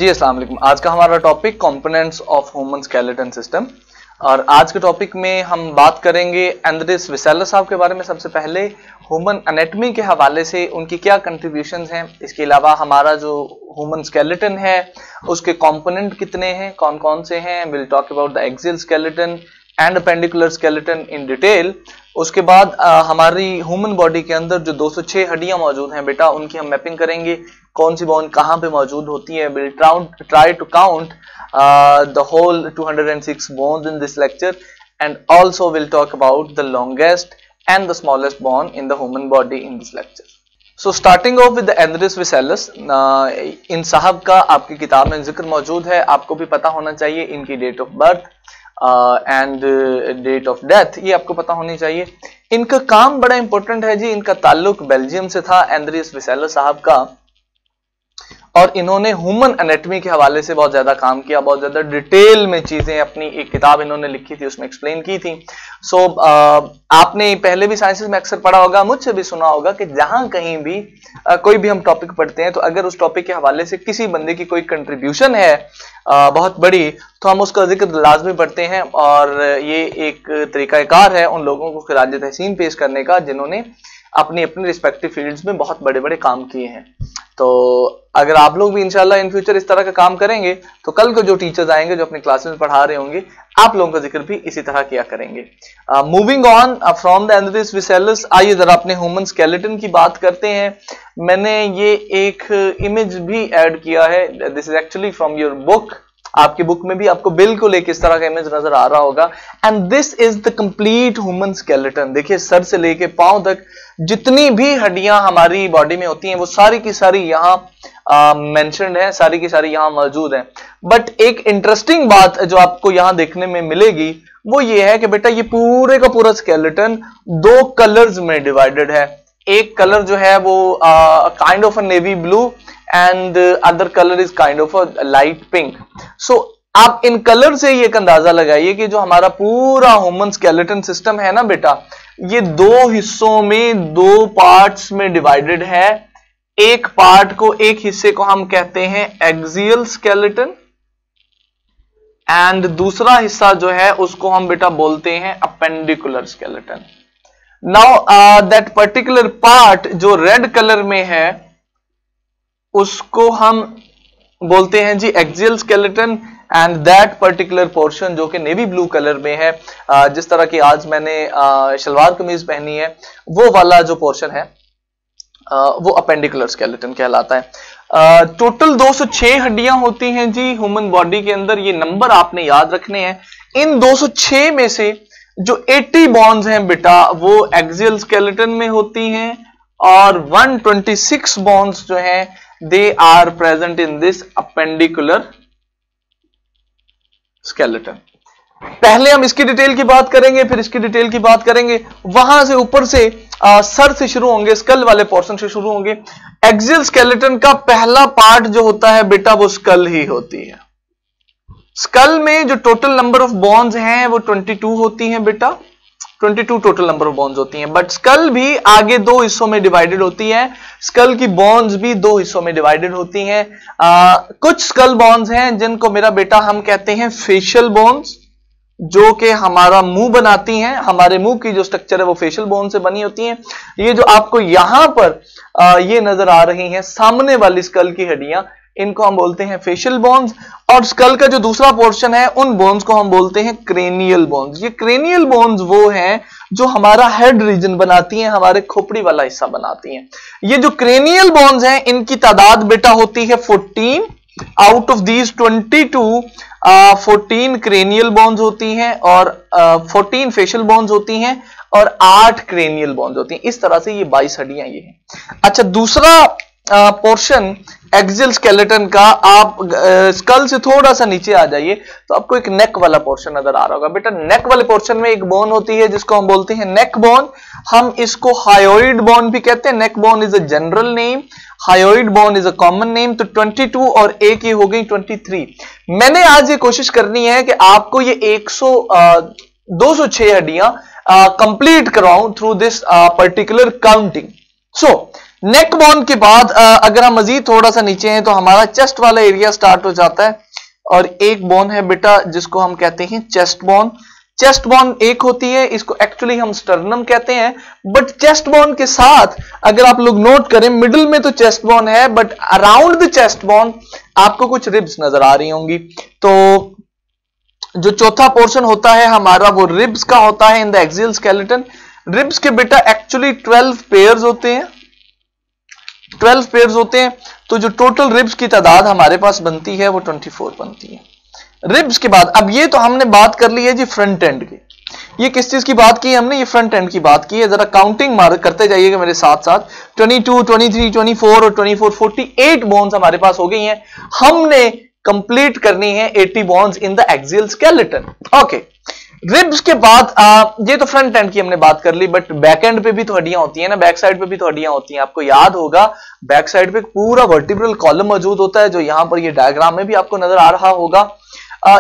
जी अस्सलाम वालेकुम। आज का हमारा topic components of human skeleton system, और आज के टॉपिक में हम बात करेंगे एंड्रिस वेसेलस साहब के बारे में। सबसे पहले ह्यूमन एनाटॉमी के हवाले से उनकी क्या कंट्रीब्यूशंस हैं, इसके अलावा हमारा जो ह्यूमन स्केलेटन है उसके कंपोनेंट कितने हैं, कौन कौन से हैं। Will talk about the axial skeleton and appendicular skeleton in detail. उसके बाद हमारी ह्यूमन बॉडी के अंदर जो 206 हड्डियां मौजूद हैं बेटा, उनकी हम मैपिंग करेंगे, कौन सी बोन कहां पे मौजूद होती है। Will try to count the whole 206 bones in this lecture, and also will talk about the longest and the smallest bone in the human body in this lecture. So starting off with the Andreas Vesalius, इन साहब का आपकी किताब में जिक्र मौजूद है, आपको भी पता होना चाहिए इनकी date of birth and date of death, ये आपको पता होनी चाहिए। इनका काम बड़ा इंपॉर्टेंट है जी, इनका ताल्लुक बेल्जियम से था, एंड्रियस वेसेलस साहब का, और इन्होंने ह्यूमन एनाटॉमी के हवाले से बहुत ज्यादा काम किया, बहुत ज्यादा डिटेल में चीजें, अपनी एक किताब इन्होंने लिखी थी उसमें एक्सप्लेन की थी। सो आपने पहले भी साइंसेस में अक्सर पढ़ा होगा, मुझसे भी सुना होगा कि जहां कहीं भी कोई भी हम टॉपिक पढ़ते हैं तो अगर उस टॉपिक के हवाले से किसी बंदे की कोई कंट्रीब्यूशन है बहुत बड़ी, तो हम उसका जिक्र लाजमी पढ़ते हैं, और ये एक तरीकाकार है उन लोगों को खिराज तहसीन पेश करने का जिन्होंने अपनी अपनी रिस्पेक्टिव फील्ड्स में बहुत बड़े बड़े काम किए हैं। तो अगर आप लोग भी इंशाल्लाह इन फ्यूचर इस तरह का काम करेंगे तो कल को जो टीचर्स आएंगे जो अपनी क्लासेस में पढ़ा रहे होंगे, आप लोगों का जिक्र भी इसी तरह किया करेंगे। Moving on from the Andreas Vesalius, आइए जरा अपने ह्यूमन स्केलेटन की बात करते हैं। मैंने ये एक इमेज भी ऐड किया है, this is actually from your book. आपकी बुक में भी आपको बिल्कुल एक इस तरह का इमेज नजर आ रहा होगा, and this is the complete human skeleton. देखिए सर से लेके पांव तक जितनी भी हड्डियां हमारी बॉडी में होती हैं वो सारी की सारी यहाँ मेंशन्ड है, सारी की सारी यहाँ मौजूद है। बट एक इंटरेस्टिंग बात जो आपको यहाँ देखने में मिलेगी वो ये है कि बेटा ये पूरे का पूरा स्केलेटन दो कलर्स में डिवाइडेड है। एक कलर जो है वो kind of a navy blue and other color is kind of a light pink. So आप इन कलर से ये एक अंदाजा लगाइए कि जो हमारा पूरा ह्यूमन स्केलेटन सिस्टम है ना बेटा, ये दो हिस्सों में, दो पार्ट्स में डिवाइडेड है। एक पार्ट को, एक हिस्से को हम कहते हैं एक्सियल स्केलेटन, एंड दूसरा हिस्सा जो है उसको हम बेटा बोलते हैं appendicular skeleton. Now that particular part जो रेड कलर में है उसको हम बोलते हैं जी axial skeleton, and that particular portion जो कि नेवी ब्लू कलर में है, जिस तरह की आज मैंने शलवार कमीज पहनी है, वो वाला जो पोर्शन है वो अपेंडिकुलर स्केलेटन कहलाता है। टोटल 206 हड्डियां होती हैं जी ह्यूमन बॉडी के अंदर, ये नंबर आपने याद रखने हैं। इन 206 में से जो 80 बॉन्स हैं बेटा वो एक्सियल स्केलेटन में होती हैं, और 126 बॉन्स जो हैं they are present in this appendicular skeleton. पहले हम इसकी डिटेल की बात करेंगे, फिर इसकी डिटेल की बात करेंगे। वहां से ऊपर से सर से शुरू होंगे, स्कल वाले पोर्शन से शुरू होंगे। एक्सियल स्केलेटन का पहला पार्ट जो होता है बेटा वो स्कल ही होती है। स्कल में जो टोटल नंबर ऑफ बोन्स हैं वो 22 होती हैं बेटा, 22 टोटल नंबर ऑफ बोन्स होती हैं। बट स्कल भी आगे दो हिस्सों में डिवाइडेड होती है, स्कल की बोन्स भी दो हिस्सों में डिवाइडेड होती हैं। कुछ स्कल बोन्स हैं जिनको मेरा बेटा हम कहते हैं फेशियल बोन्स, जो कि हमारा मुंह बनाती हैं, हमारे मुंह की जो स्ट्रक्चर है वो फेशियल बोन से बनी होती है। ये जो आपको यहां पर ये नजर आ रही हैं सामने वाली स्कल की हड्डियां, इनको हम बोलते हैं फेशियल बोन्स, और स्कल का जो दूसरा पोर्शन है उन बोन्स को हम बोलते हैं क्रेनियल बोन्स। ये क्रेनियल बोन्स वो हैं जो हमारा हेड रीजन बनाती हैं, हमारे खोपड़ी वाला हिस्सा बनाती हैं। ये जो क्रेनियल बोन्स हैं इनकी तादाद बेटा होती है 14। Out of these 22 14 cranial bones होती हैं, और 14 फेशियल बोन्स होती हैं, और 8 क्रेनियल बोन्स होती हैं। इस तरह से ये 22 हड्डियां ये हैं। अच्छा, दूसरा पोर्शन एक्सियल स्केलेटन का, आप स्कल से थोड़ा सा नीचे आ जाइए तो आपको एक नेक वाला पोर्शन नजर आ रहा होगा बेटा। नेक वाले पोर्शन में एक बोन होती है जिसको हम बोलते हैं नेक बोन। हम इसको हायोइड बोन भी कहते हैं। Neck bone is a general name, hyoid bone is a common name. तो 22 और एक ही हो गई 23। मैंने आज ये कोशिश करनी है कि आपको ये 206 हड्डियां कंप्लीट कराऊं through this particular counting. So neck bone के बाद अगर हम मजीद थोड़ा सा नीचे हैं तो हमारा चेस्ट वाला एरिया स्टार्ट हो जाता है, और एक बोन है बेटा जिसको हम कहते हैं चेस्ट बोन। चेस्ट बोन एक होती है, इसको एक्चुअली हम स्टर्नम कहते हैं, बट चेस्ट बोन के साथ अगर आप लोग नोट करें मिडिल में तो चेस्ट बोन है, but around the chest bone आपको कुछ रिब्स नजर आ रही होंगी। तो जो चौथा पोर्शन होता है हमारा वो रिब्स का होता है इन द एक्सियल स्केलेटन। रिब्स के बेटा एक्चुअली 12 पेयर्स होते हैं, 12 पेयर्स होते हैं, तो जो टोटल रिब्स की तादाद हमारे पास बनती है वो 24 बनती है। रिब्स के बाद अब ये तो हमने बात कर ली है जी फ्रंट एंड की। ये किस चीज की बात की हमने? ये फ्रंट एंड की बात की है। जरा काउंटिंग मार करते जाइएगा मेरे साथ साथ। 22, 23, 24 और 24, 48 बोन्स हमारे पास हो गई हैं। हमने कंप्लीट करनी है 80 bones in the axial skeleton. Okay, ribs के बाद ये तो फ्रंट एंड की हमने बात कर ली, बट बैक एंड पे भी तो हड्डियां होती है ना, बैक साइड पे भी तो हड्डियां होती हैं। आपको याद होगा बैक साइड पे पूरा वर्टिब्रल कॉलम मौजूद होता है, जो यहां पर ये डायग्राम में भी आपको नजर आ रहा होगा।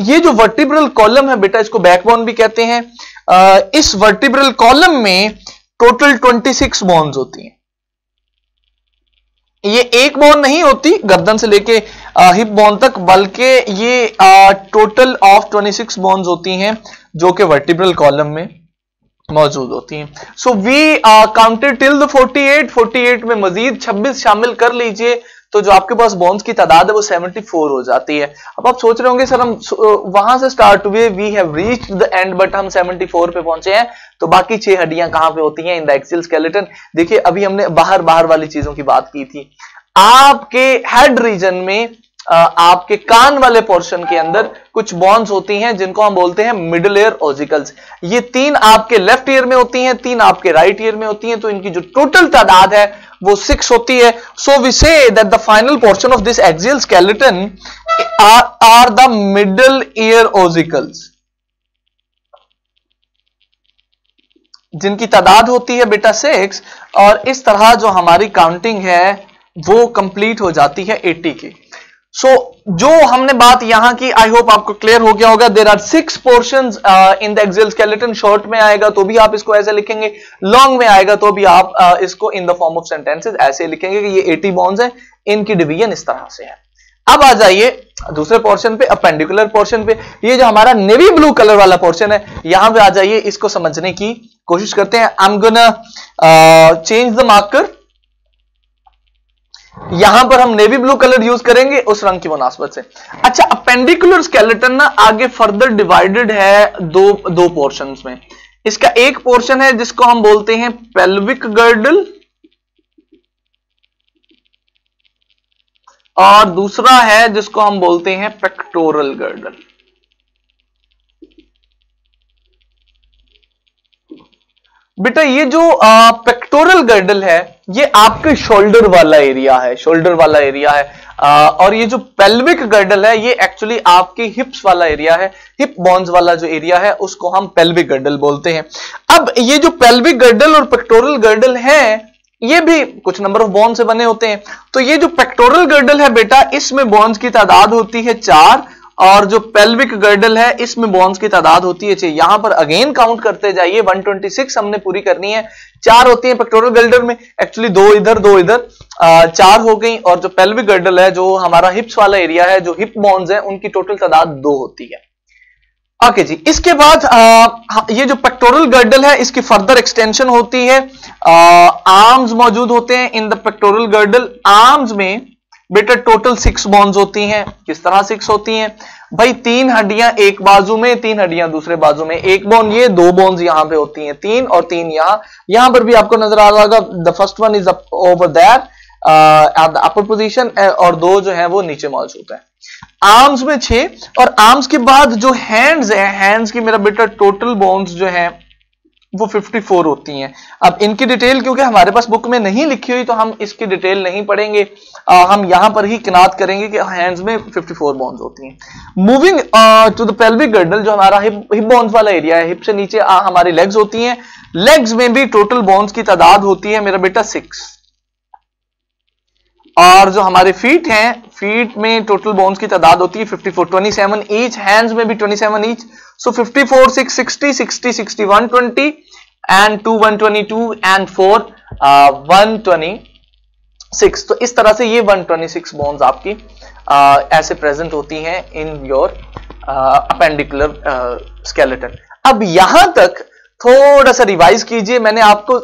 ये जो वर्टिब्रल कॉलम है बेटा, इसको बैकबोन भी कहते हैं। इस वर्टिब्रल कॉलम में टोटल 26 बोन्स होती हैं। ये एक बोन नहीं होती गर्दन से लेके हिप बोन तक, बल्कि ये टोटल ऑफ 26 बोन्स होती हैं जो कि वर्टिब्रल कॉलम में मौजूद होती हैं। So we counted till the 48 में मजीद 26 शामिल कर लीजिए तो जो आपके पास बोन्स की तादाद है वो 74 हो जाती है। अब आप सोच रहे होंगे सर हम वहां से स्टार्ट हुए, we have reached the end, but हम 74 पे पहुंचे हैं, तो बाकी 6 हड्डियां कहां पे होती हैं? इन द एक्सियल स्केलेटन। देखिए अभी हमने बाहर वाली चीजों की बात की थी। आपके हेड रीजन में आपके कान वाले पोर्शन के अंदर कुछ बोन्स होती हैं जिनको हम बोलते हैं मिडिल ईयर ओसिकल्स। ये 3 आपके लेफ्ट ईयर में होती हैं, 3 आपके राइट ईयर में होती हैं, तो इनकी जो टोटल तादाद है वो 6 होती है। So we say that the final portion of this axial skeleton are the middle ear ossicles, जिनकी तादाद होती है बेटा 6। और इस तरह जो हमारी काउंटिंग है वो कंप्लीट हो जाती है 80 की। सो जो हमने बात यहां की, आई होप आपको क्लियर हो गया होगा। There are 6 portions in the axial skeleton. Short में आएगा तो भी आप इसको ऐसे लिखेंगे, लॉन्ग में आएगा तो भी आप इसको in the form of sentences ऐसे लिखेंगे कि ये 80 बोन्स हैं, इनकी डिवीजन इस तरह से है। अब आ जाइए दूसरे पोर्शन पे, अपेंडिकुलर पोर्शन पे। ये जो हमारा नेवी ब्लू कलर वाला पोर्शन है, यहां पे आ जाइए, इसको समझने की कोशिश करते हैं। I am gonna change the marker. यहां पर हम नेवी ब्लू कलर यूज करेंगे उस रंग की मुनासबत से। अच्छा, अपेंडिकुलर स्केलेटन ना आगे फर्दर डिवाइडेड है दो पोर्शंस में। इसका एक पोर्शन है जिसको हम बोलते हैं पेल्विक गर्डल, और दूसरा है जिसको हम बोलते हैं पेक्टोरल गर्डल। बेटा ये जो पेक्टोरल गर्डल है ये आपके शोल्डर वाला एरिया है, शोल्डर वाला एरिया है। और ये जो पेल्विक गर्डल है ये एक्चुअली आपकी हिप्स वाला एरिया है, हिप बोन्स वाला जो एरिया है उसको हम पेल्विक गर्डल बोलते हैं। अब ये जो पेल्विक गर्डल और पेक्टोरल गर्डल है ये भी कुछ नंबर ऑफ बोन से बने होते हैं। तो ये जो पेक्टोरल गर्डल है बेटा, इसमें बोन्स की तादाद होती है 4, और जो पेल्विक गर्डल है इसमें बोन्स की तादाद होती है 6। यहां पर अगेन काउंट करते जाइए, 126 हमने पूरी करनी है। 4 होती है पेक्टोरल गर्डल में, एक्चुअली 2 इधर 2 इधर, 4 हो गई। और जो पेल्विक गर्डल है जो हमारा हिप्स वाला एरिया है, जो हिप बोन्स है, उनकी टोटल तादाद 2 होती है। ओके जी, इसके बाद ये जो पेक्टोरल गर्डल है इसकी फर्दर एक्सटेंशन होती है। आर्म्स मौजूद होते हैं in the pectoral girdle. Arms में बेटा टोटल 6 बोन्स होती हैं। किस तरह 6 होती हैं भाई? 3 हड्डियां एक बाजू में, 3 हड्डियां दूसरे बाजू में, एक बोन ये, 2 बोन्स यहां पे होती हैं, 3 और 3 यहां पर भी आपको नजर आ रहा होगा। The first one is over there at the upper position, और 2 जो है वो नीचे मौजूद है। आर्म्स में 6, और आर्म्स के बाद जो हैंड्स है, हैंड्स की मेरा बेटा टोटल बोन्स जो है वो 54 होती हैं। अब इनकी डिटेल क्योंकि हमारे पास बुक में नहीं लिखी हुई तो हम इसकी डिटेल नहीं पढ़ेंगे, हम यहां पर ही किनात करेंगे कि हैंड्स में 54 बोन्स होती हैं। Moving to the pelvic girdle, जो हमारा हिप बोन्स वाला एरिया है, हिप से नीचे हमारी लेग्स होती हैं। लेग्स में भी टोटल बोन्स की तादाद होती है मेरा बेटा 6। और जो हमारे फीट हैं, फीट में टोटल बोन्स की तादाद होती है 54, 27 ईच। हैंड्स में भी 27 ईच। So 54, 6, 60, 60, 60, 120, and 2, 122, and 4, 120 6। तो इस तरह से ये 126 बोन्स आपकी ऐसे प्रेजेंट होती हैं इन योर अपेंडिकुलर स्केलेटन। अब यहां तक थोड़ा सा रिवाइज कीजिए, मैंने आपको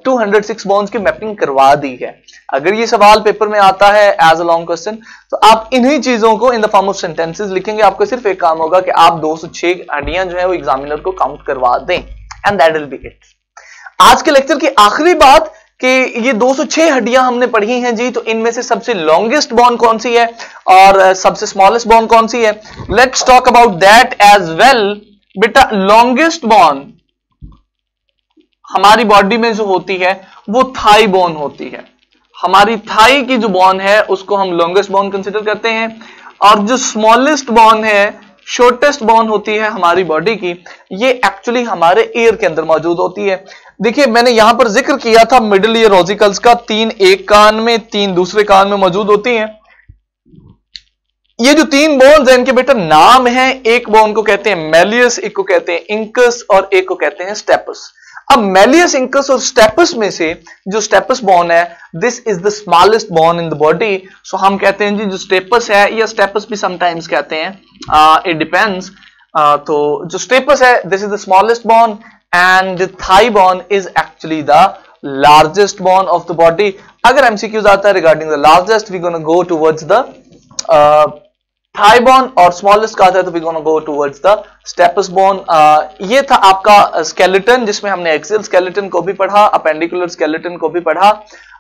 206 बोन्स की मैपिंग करवा दी है। अगर ये सवाल पेपर में आता है एज अ लॉन्ग क्वेश्चन तो आप इन्हीं चीजों को in the form of sentences लिखेंगे। आपको सिर्फ एक काम होगा कि आप 206 हड्डियां जो है वो एग्जामिनर को काउंट करवा दें and that will be it. आज के लेक्चर की आखिरी बात कि ये 206 हड्डियां हमने पढ़ी हैं जी, तो इनमें से सबसे लॉन्गेस्ट बोन कौन सी है और सबसे स्मॉलेस्ट बोन कौन सी है? Let's talk about that as well. बेटा लॉन्गेस्ट बोन हमारी बॉडी में जो होती है वो थाई बोन होती है। हमारी थाई की जो बोन है उसको हम लॉन्गेस्ट बोन कंसिडर करते हैं, और जो स्मॉलेस्ट बोन है, शॉर्टेस्ट बोन होती है हमारी बॉडी की, ये एक्चुअली हमारे ईयर के अंदर मौजूद होती है। देखिए मैंने यहां पर जिक्र किया था मिडिल ईयर ऑसिकल्स का, 3 एक कान में 3 दूसरे कान में मौजूद होती हैं। ये जो 3 बोन्स हैं इनके बेटा नाम है, एक बोन को कहते हैं मेलियस, एक को कहते हैं इंकस और एक को कहते हैं स्टेपस। अब मेलियस, इंकस और स्टेपस में से जो स्टेपस बोन है, this is the smallest bone in the body. So हम कहते हैं जी जो स्टेपस है, या स्टेपस भी समटाइम्स कहते हैं, इट डिपेंड्स। तो जो स्टेपस है this is the smallest bone and thigh bone is actually the largest bone of the body. अगर एमसीक्यूज आता है regarding the largest, we gonna go towards the thigh bone, और smallest का आता है तो we gonna go towards the stapes bone. ये था आपका स्केलेटन, जिसमें हमने एक्सियल स्केलेटन को भी पढ़ा, अपेंडिकुलर स्केलेटन को भी पढ़ा।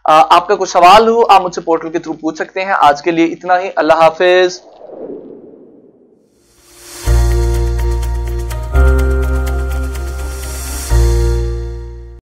आपका कुछ सवाल हो आप मुझसे पोर्टल के थ्रू पूछ सकते हैं। आज के लिए इतना ही, अल्लाह हाफिज।